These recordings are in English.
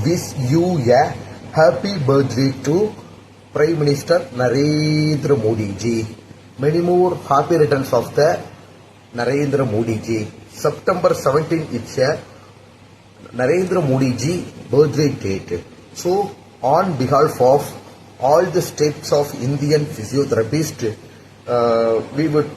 wish you a happy birthday to Prime Minister Narendra Modi ji. Many more happy returns of the Narendra Modi ji. September 17 it's a Narendra Modi ji birthday date. So on behalf of all the states of Indian physiotherapists, we would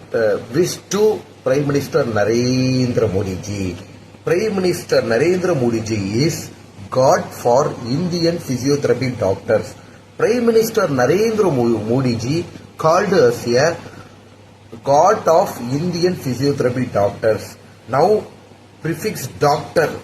wish to Prime Minister Narendra Modi ji. Prime Minister Narendra Modi ji is God for Indian physiotherapy doctors. Prime Minister Narendra Modi ji called us a God of Indian physiotherapy doctors. Now prefix doctor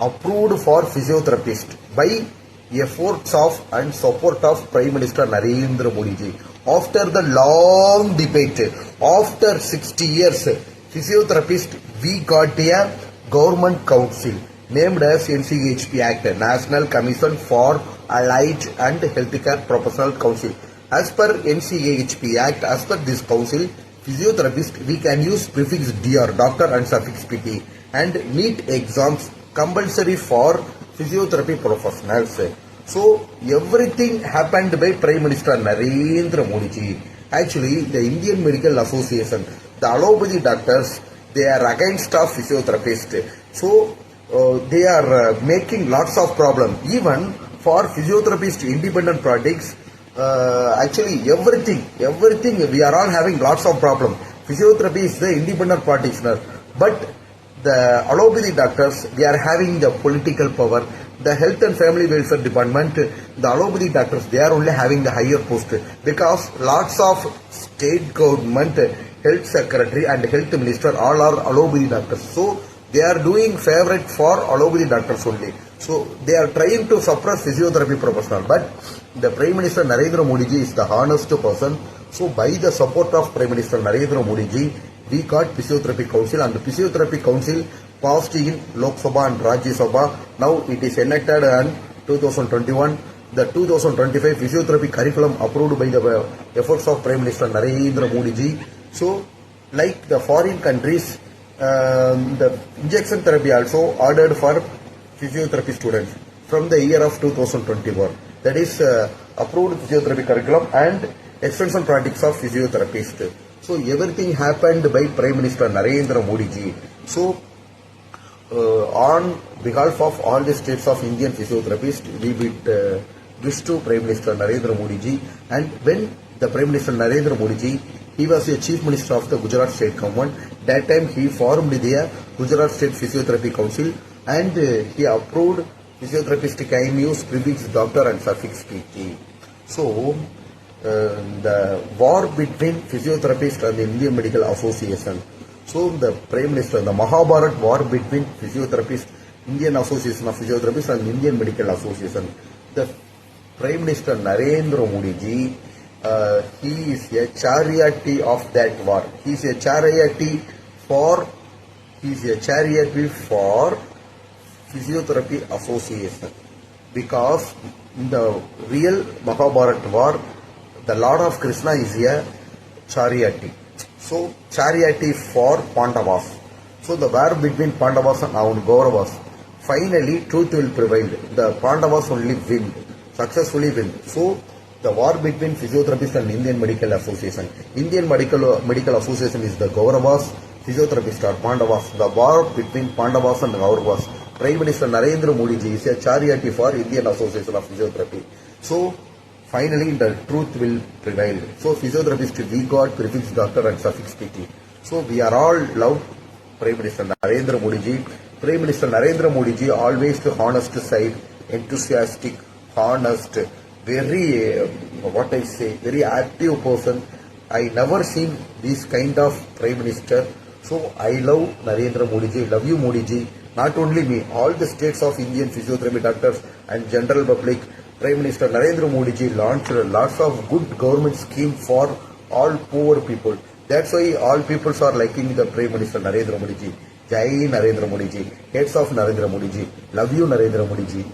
approved for physiotherapist by efforts of and support of Prime Minister Narendra Modi ji. After the long debate, after 60 years, physiotherapist, we got a government council named as NCHP Act, National Commission for Allied and Healthcare Professional Council. As per NCHP Act, as per this council, physiotherapist, we can use prefix DR, doctor and suffix PT, and NEET exams compulsory for physiotherapy professionals. So everything happened by Prime Minister Narendra Modi ji. Actually, the Indian Medical Association, the allopathy doctors, they are against of physiotherapists. So they are making lots of problems. Even for physiotherapist independent practice, actually everything we are all having lots of problems. Physiotherapy is the independent practitioner, but the allopathy doctors, they are having the political power. The health and family welfare department, the allopathy doctors, they are only having the higher post because lots of state government, health secretary and health minister all are allopathy doctors. So they are doing favorite for allopathy doctors only. So they are trying to suppress physiotherapy professional. But the Prime Minister Narendra Modi ji is the honest person. So by the support of Prime Minister Narendra Modi ji, we got Physiotherapy Council, and the Physiotherapy Council passed in Lok Sabha and Rajya Sabha. Now it is enacted in 2021. The 2025 physiotherapy curriculum approved by the efforts of Prime Minister Narendra Modi ji. So like the foreign countries, the injection therapy also ordered for physiotherapy students from the year of 2021. That is approved physiotherapy curriculum and extension practice of physiotherapist. So everything happened by Prime Minister Narendra Modi ji. So on behalf of all the states of Indian physiotherapists, we would wish to Prime Minister Narendra Modi ji. And when the Prime Minister Narendra Modi ji, he was the Chief Minister of the Gujarat State Government. That time he formed the Gujarat State Physiotherapy Council, and he approved physiotherapist can use prefix doctor and suffix PT. So the war between physiotherapists and the Indian Medical Association. So the Prime Minister, the Mahabharat war between physiotherapists, Indian Association of Physiotherapists and Indian Medical Association. The Prime Minister Narendra Modi ji, he is a chariot of that war. He is a chariot for Physiotherapy Association, because in the real Mahabharat war, the Lord of Krishna is a chariot. So chariot for Pandavas. So the war between Pandavas and Kauravas, finally truth will prevail. The Pandavas only win, successfully win. So the war between physiotherapists and Indian Medical Association. Indian Medical Association is the Kauravas, physiotherapists are Pandavas. The war between Pandavas and Kauravas. Prime Minister Narendra Modi ji is a chariot for Indian Association of Physiotherapy. So finally the truth will prevail. So physiotherapist, we got prefix doctor and suffix PT. So we are all love Prime Minister Narendra Modi ji. Prime Minister Narendra Modi ji always the honest side, enthusiastic, honest, very very active person. I never seen this kind of Prime Minister. So I love Narendra Modi ji, love you Modi ji. Not only me, all the states of Indian physiotherapy doctors and general public. Prime Minister Narendra Modi ji launched lots of good government schemes for all poor people. That's why all people are liking the Prime Minister Narendra Modi ji. Jai Narendra Modi ji. Heads of Narendra Modi ji. Love you Narendra Modi ji.